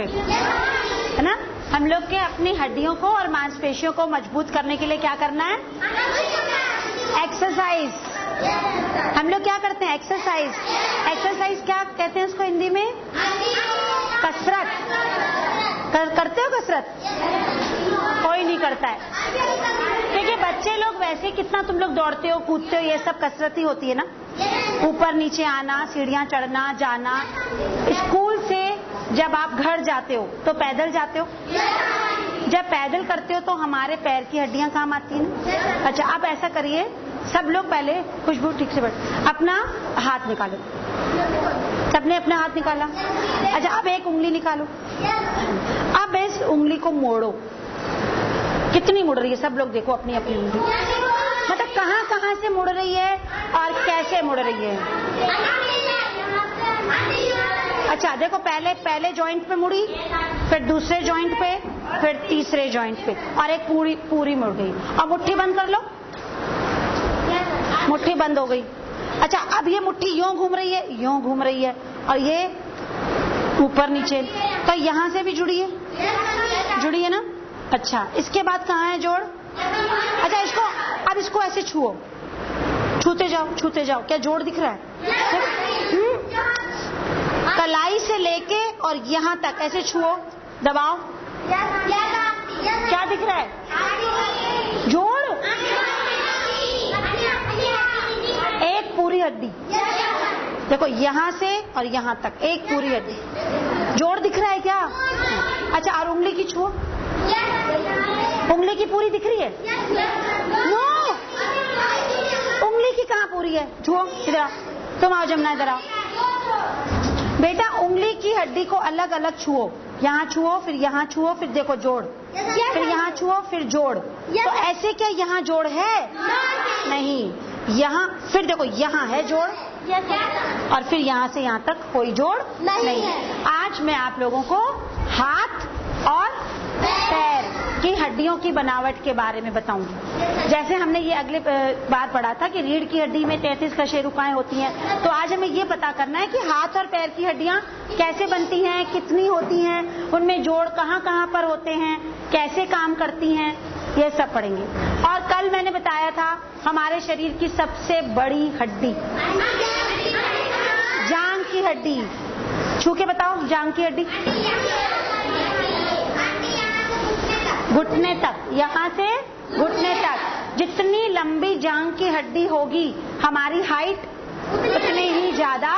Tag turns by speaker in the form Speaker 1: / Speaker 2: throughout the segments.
Speaker 1: है ना। हम लोग के अपनी हड्डियों को और मांसपेशियों को मजबूत करने के लिए क्या करना है? एक्सरसाइज। हम लोग क्या करते हैं? एक्सरसाइज। एक्सरसाइज क्या कहते हैं उसको हिंदी में? कसरत। करते हो कसरत? कोई नहीं करता है। देखिए बच्चे लोग वैसे कितना तुम लोग दौड़ते हो, कूदते हो, ये सब कसरत ही होती है ना। ऊपर नीचे आना, सीढ़ियां चढ़ना, जाना। स्कूल से जब आप घर जाते हो तो पैदल जाते हो। जब पैदल करते हो तो हमारे पैर की हड्डियां काम आती हैं। अच्छा, आप ऐसा करिए, सब लोग पहले, खुशबू ठीक से बैठ, अपना हाथ निकालो। सबने अपना हाथ निकाला। अच्छा, अब एक उंगली निकालो। अब इस उंगली को मोड़ो। कितनी मुड़ रही है? सब लोग देखो अपनी अपनी उंगली, मतलब कहाँ कहाँ से मुड़ रही है और कैसे मुड़ रही है। अच्छा देखो, पहले जॉइंट पे मुड़ी, फिर दूसरे जॉइंट पे, फिर तीसरे जॉइंट पे, और एक पूरी मुड़ गई। अब मुट्ठी बंद कर लो। मुट्ठी बंद हो गई। अच्छा, अब ये मुट्ठी यूं घूम रही है, यूं घूम रही है, और ये ऊपर नीचे, तो यहां से भी जुड़ी है ना। अच्छा, इसके बाद कहाँ है जोड़? अच्छा, अब इसको ऐसे छुओ, छूते जाओ। क्या जोड़ दिख रहा है? कलाई से लेके और यहाँ तक ऐसे छुओ, दबाओ। क्या दिख रहा है? जोड़। एक पूरी हड्डी, देखो यहाँ से और यहाँ तक एक पूरी हड्डी, जोड़ दिख रहा है क्या? अच्छा, और उंगली की छुओ। उंगली की पूरी दिख रही है? नो, उंगली की कहाँ पूरी है? छुओ, इधर आओ, तुम आओ जमुना, इधर आओ बेटा। उंगली की हड्डी को अलग अलग छुओ। यहाँ छुओ, फिर यहाँ छुओ, फिर देखो जोड़, फिर यहाँ छुओ, फिर जोड़। तो ऐसे क्या यहाँ जोड़ है? नहीं। यहाँ फिर देखो, यहाँ है जोड़, और फिर यहाँ से यहाँ तक कोई जोड़ नहीं। आज मैं आप लोगों को हाथ और पैर की हड्डियों की बनावट के बारे में बताऊंगी। जैसे हमने ये अगले बार पढ़ा था कि रीढ़ की हड्डी में 33 कशेरुकाएं होती हैं, तो आज हमें ये पता करना है कि हाथ और पैर की हड्डियां कैसे बनती हैं, कितनी होती हैं, उनमें जोड़ कहाँ कहाँ पर होते हैं, कैसे काम करती हैं, ये सब पढ़ेंगे। और कल मैंने बताया था हमारे शरीर की सबसे बड़ी हड्डी जांघ की हड्डी। छू के बताओ, जांघ की हड्डी घुटने तक, यहाँ से घुटने तक। जितनी लंबी जांघ की हड्डी होगी, हमारी हाइट उतनी ही ज्यादा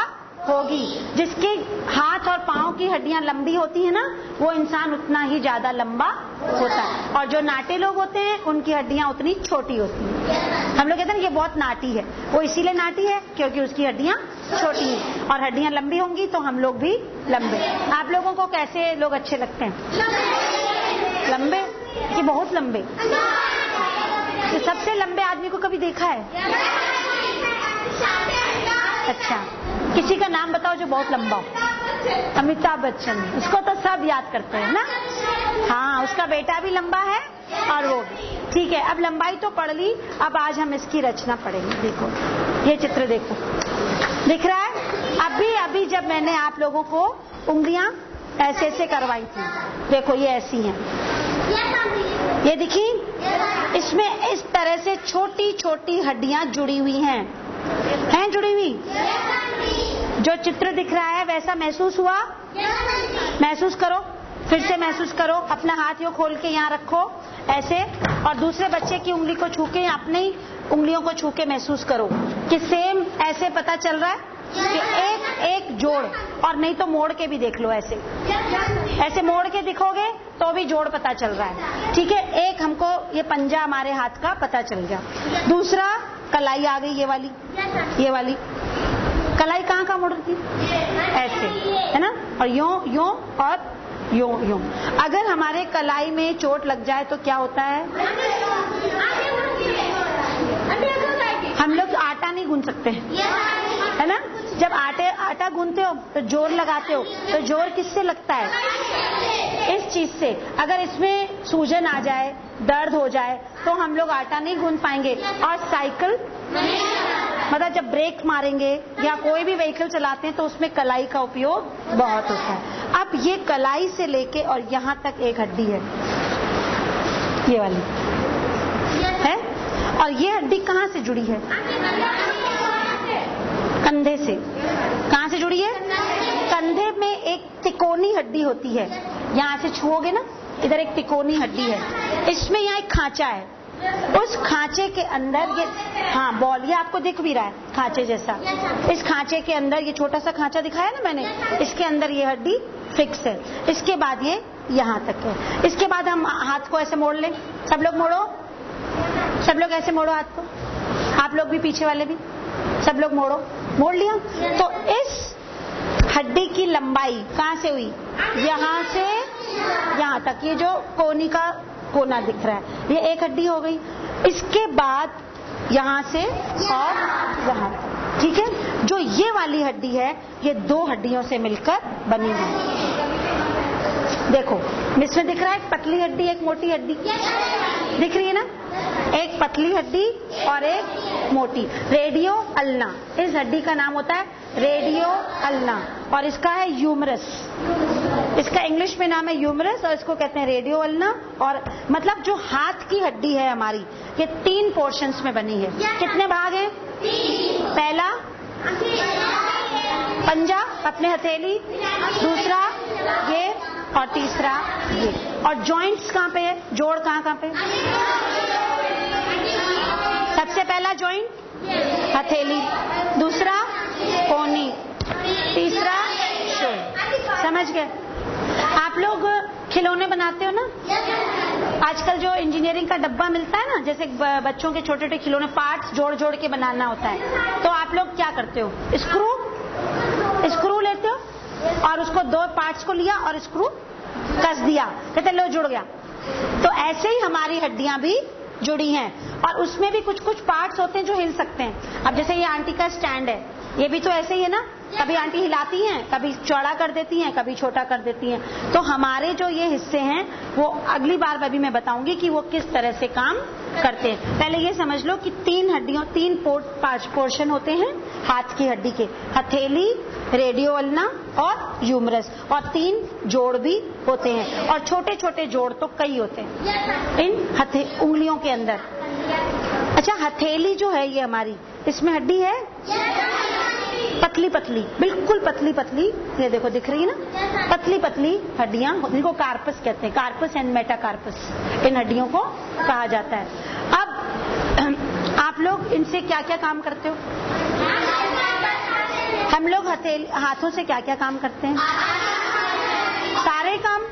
Speaker 1: होगी। जिसके हाथ और पांव की हड्डियां लंबी होती है ना, वो इंसान उतना ही ज्यादा लंबा होता है। और जो नाटे लोग होते हैं, उनकी हड्डियां उतनी छोटी होती हैं। हम लोग कहते हैं ये बहुत नाटी है, वो इसीलिए नाटी है क्योंकि उसकी हड्डियां छोटी हैं। और हड्डियां लंबी होंगी तो हम लोग भी लंबे। आप लोगों को कैसे लोग अच्छे लगते हैं? लंबे कि बहुत लंबे? तो सबसे लंबे आदमी को कभी देखा है? अच्छा, किसी का नाम बताओ जो बहुत लंबा हो। अमिताभ बच्चन, उसको तो सब याद करते हैं ना। हाँ, उसका बेटा भी लंबा है और वो भी। ठीक है, अब लंबाई तो पढ़ ली, अब आज हम इसकी रचना पढ़ेंगे। देखो ये चित्र देखो, दिख रहा है? अभी जब मैंने आप लोगों को उंगलियां ऐसे ऐसे करवाई थी, देखो ये ऐसी हैं, ये दिखी? इसमें इस तरह से छोटी छोटी हड्डियां जुड़ी हुई हैं जुड़ी हुई? जो चित्र दिख रहा है वैसा महसूस हुआ? महसूस करो, फिर से महसूस करो। अपना हाथ यो खोल के यहाँ रखो ऐसे, और दूसरे बच्चे की उंगली को छू के अपनी उंगलियों को छू के महसूस करो कि सेम ऐसे पता चल रहा है कि एक जोड़। और नहीं तो मोड़ के भी देख लो, ऐसे मोड़ के दिखोगे तो भी जोड़ पता चल रहा है। ठीक है, एक हमको ये पंजा हमारे हाथ का पता चल गया। दूसरा, कलाई आ गई, ये वाली कलाई कहाँ कहाँ मुड़ रही? ऐसे, है ना? और यूं और यूं। अगर हमारे कलाई में चोट लग जाए तो क्या होता है? हम लोग आटा नहीं गूंथ सकते, है ना? जब आटा गूंथते हो तो जोर लगाते हो, तो जोर किससे लगता है? इस चीज से। अगर इसमें सूजन आ जाए, दर्द हो जाए, तो हम लोग आटा नहीं गूंथ पाएंगे और साइकिल मतलब जब ब्रेक मारेंगे या कोई भी व्हीकल चलाते हैं तो उसमें कलाई का उपयोग बहुत होता है। अब ये कलाई से लेके और यहाँ तक एक हड्डी है, ये वाली है, और ये हड्डी कहाँ से जुड़ी है? कंधे से। कहाँ से जुड़ी है? कंधे में एक तिकोनी हड्डी होती है, यहाँ से छुओगे ना, इधर एक तिकोनी हड्डी है, इसमें यहाँ एक खांचा है, उस खांचे के अंदर ये, हाँ बॉल, ये आपको दिख भी रहा है खांचे जैसा, इस खांचे के अंदर ये छोटा सा खांचा दिखाया ना मैंने, इसके अंदर ये हड्डी फिक्स है। इसके बाद ये यहाँ तक है। इसके बाद हम हाथ को ऐसे मोड़ लें, सब लोग मोड़ो, सब लोग ऐसे मोड़ो हाथ को, आप लोग भी, पीछे वाले भी, सब लोग मोड़ो, मोड़ लिया। तो इस हड्डी की लंबाई कहाँ से हुई? यहाँ से यहाँ तक, ये जो कोनी का कोना दिख रहा है, ये एक हड्डी हो गई। इसके बाद यहाँ से और यहाँ तक, ठीक है। जो ये वाली हड्डी है, ये दो हड्डियों से मिलकर बनी है। देखो इसमें दिख रहा है, एक पतली हड्डी, एक मोटी हड्डी दिख रही है ना, एक पतली हड्डी और एक मोटी, रेडियो अल्ना। इस हड्डी का नाम होता है रेडियो अल्ना और इसका है यूमरस। इसका इंग्लिश में नाम है यूमरस और इसको कहते हैं रेडियो अल्ना। और मतलब जो हाथ की हड्डी है हमारी, ये 3 पोर्शंस में बनी है। कितने भाग हैं? पहला पंजा, अपने हथेली, दूसरा ये और तीसरा ये। और जॉइंट्स कहाँ पे है? जोड़ कहाँ पे? सबसे पहला जॉइंट हथेली, दूसरा कोनी, तीसरा शोल्डर। समझ गए? आप लोग खिलौने बनाते हो ना, आजकल जो इंजीनियरिंग का डब्बा मिलता है ना, जैसे बच्चों के छोटे छोटे खिलौने पार्ट्स जोड़ जोड़ के बनाना होता है, तो आप लोग क्या करते हो? स्क्रू लेते हो और उसको 2 पार्ट्स को लिया और स्क्रू कस दिया, कहते लो जुड़ गया। तो ऐसे ही हमारी हड्डियां भी जुड़ी हैं और उसमें भी कुछ कुछ पार्ट्स होते हैं जो हिल सकते हैं। अब जैसे ये आंटी का स्टैंड है, ये भी तो ऐसे ही है ना, कभी आंटी हिलाती हैं, कभी चौड़ा कर देती हैं, कभी छोटा कर देती हैं। तो हमारे जो ये हिस्से हैं वो अगली बार अभी मैं बताऊंगी कि वो किस तरह से काम करते हैं। पहले ये समझ लो कि 3 हड्डियों, 5 पोर्शन होते हैं हाथ की हड्डी के, हथेली, रेडियो अल्ना और यूमरस, और 3 जोड़ भी होते हैं और छोटे छोटे जोड़ तो कई होते हैं इन उंगलियों के अंदर। अच्छा, हथेली जो है ये हमारी, इसमें हड्डी है पतली पतली, बिल्कुल पतली पतली, ये देखो दिख रही है ना, पतली पतली हड्डियां, इनको कार्पस कहते हैं, कार्पस एंड मेटाकार्पस इन हड्डियों को कहा जाता है। अब आप लोग इनसे क्या क्या काम करते हो? हम लोग हाथों से क्या क्या काम करते हैं? सारे काम,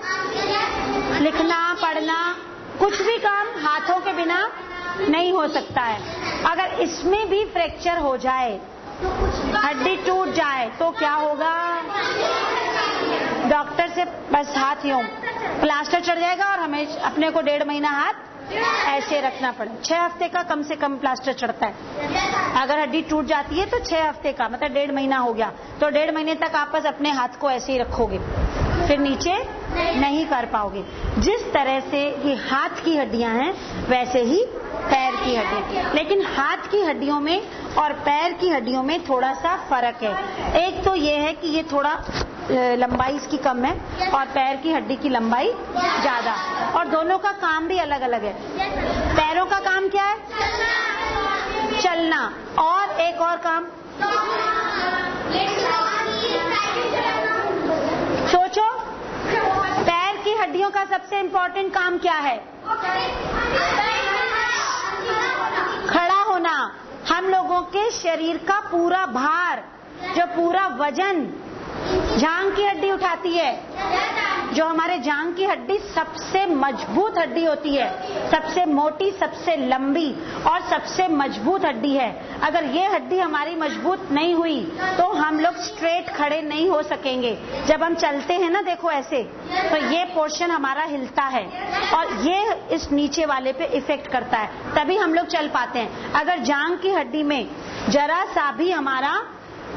Speaker 1: लिखना, पढ़ना, कुछ भी काम हाथों के बिना नहीं हो सकता है। अगर इसमें भी फ्रैक्चर हो जाए, हड्डी टूट जाए, तो क्या होगा? डॉक्टर से बस हाथ यूं प्लास्टर चढ़ जाएगा और हमें अपने को 1.5 महीना हाथ ऐसे रखना पड़े। 6 हफ्ते का कम से कम प्लास्टर चढ़ता है। अगर हड्डी टूट जाती है तो 6 हफ्ते का, मतलब 1.5 महीना हो गया, तो 1.5 महीने तक आप बस अपने हाथ को ऐसे ही रखोगे, फिर नीचे नहीं कर पाओगे। जिस तरह से ये हाथ की हड्डियां हैं वैसे ही पैर की हड्डियां, लेकिन हाथ की हड्डियों में और पैर की हड्डियों में थोड़ा सा फर्क है। एक तो ये है कि ये थोड़ा लंबाई इसकी कम है और पैर की हड्डी की लंबाई ज्यादा, और दोनों का काम भी अलग अलग है। पैरों का काम क्या है? चलना, और एक और काम सोचो, पैर की हड्डियों का सबसे इम्पोर्टेंट काम क्या है? खड़ा होना। हम लोगों के शरीर का पूरा भार, जो पूरा वजन जांघ की हड्डी उठाती है, जो हमारे जांघ की हड्डी सबसे मजबूत हड्डी होती है, सबसे मोटी, सबसे लंबी और सबसे मजबूत हड्डी है। अगर ये हड्डी हमारी मजबूत नहीं हुई तो हम लोग स्ट्रेट खड़े नहीं हो सकेंगे। जब हम चलते हैं ना, देखो ऐसे, तो ये पोर्शन हमारा हिलता है और ये इस नीचे वाले पे इफेक्ट करता है, तभी हम लोग चल पाते हैं। अगर जांघ की हड्डी में जरा सा भी हमारा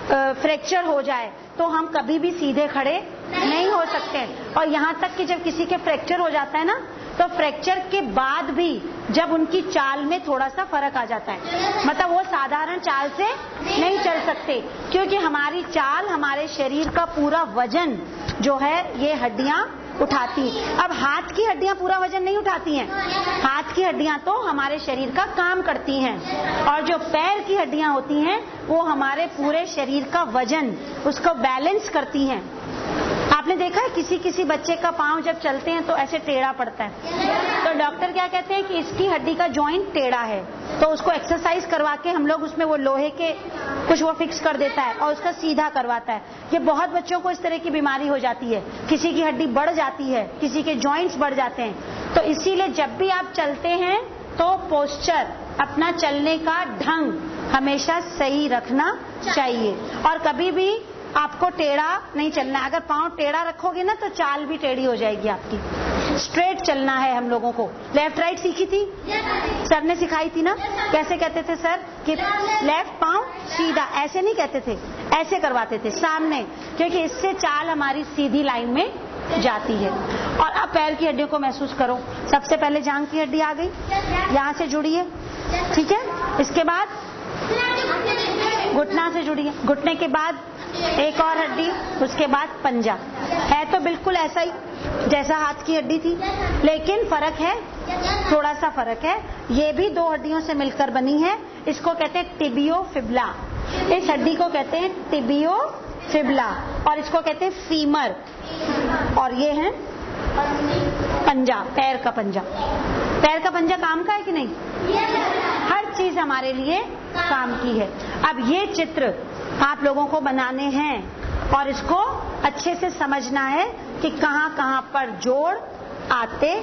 Speaker 1: फ्रैक्चर हो जाए तो हम कभी भी सीधे खड़े नहीं हो सकते। और यहाँ तक कि जब किसी के फ्रैक्चर हो जाता है ना, तो फ्रैक्चर के बाद भी जब उनकी चाल में थोड़ा सा फर्क आ जाता है, मतलब वो साधारण चाल से नहीं चल सकते, क्योंकि हमारी चाल हमारे शरीर का पूरा वजन जो है ये हड्डियां उठाती। अब हाथ की हड्डियां पूरा वजन नहीं उठाती हैं, हाथ की हड्डियां तो हमारे शरीर का काम करती हैं, और जो पैर की हड्डियां होती हैं वो हमारे पूरे शरीर का वजन उसको बैलेंस करती हैं। आपने देखा है किसी किसी बच्चे का पांव जब चलते हैं तो ऐसे टेढ़ा पड़ता है, तो डॉक्टर क्या कहते हैं कि इसकी हड्डी का जॉइंट टेढ़ा है, तो उसको एक्सरसाइज करवा के हम लोग उसमें वो लोहे के कुछ वो फिक्स कर देता है और उसका सीधा करवाता है। ये बहुत बच्चों को इस तरह की बीमारी हो जाती है, किसी की हड्डी बढ़ जाती है, किसी के जॉइंट्स बढ़ जाते हैं। तो इसीलिए जब भी आप चलते हैं तो पोस्चर, अपना चलने का ढंग हमेशा सही रखना चाहिए, और कभी भी आपको टेढ़ा नहीं चलना है। अगर पांव टेढ़ा रखोगे ना तो चाल भी टेढ़ी हो जाएगी आपकी। स्ट्रेट चलना है हम लोगों को। लेफ्ट राइट सीखी थी, सर ने सिखाई थी ना, कैसे कहते थे सर कि लेफ्ट पांव सीधा, ऐसे नहीं कहते थे, ऐसे करवाते थे सामने, क्योंकि इससे चाल हमारी सीधी लाइन में जाती है। और अब पैर की हड्डियों को महसूस करो। सबसे पहले जांघ की हड्डी आ गई, यहाँ से जुड़ी है, ठीक है। इसके बाद घुटना से जुड़ी है, घुटने के बाद एक और हड्डी, उसके बाद पंजा। है तो बिल्कुल ऐसा ही जैसा हाथ की हड्डी थी, लेकिन फर्क है, थोड़ा सा फर्क है। ये भी दो हड्डियों से मिलकर बनी है, इसको कहते हैं टिबियोफिबुला। इस हड्डी को कहते हैं टिबियोफिबुला, और इसको कहते हैं फीमर, और ये है पंजा, पैर का पंजा। पैर का पंजा काम का है कि नहीं? हर चीज हमारे लिए काम की है। अब ये चित्र आप लोगों को बनाने हैं और इसको अच्छे से समझना है कि कहां कहां पर जोड़ आते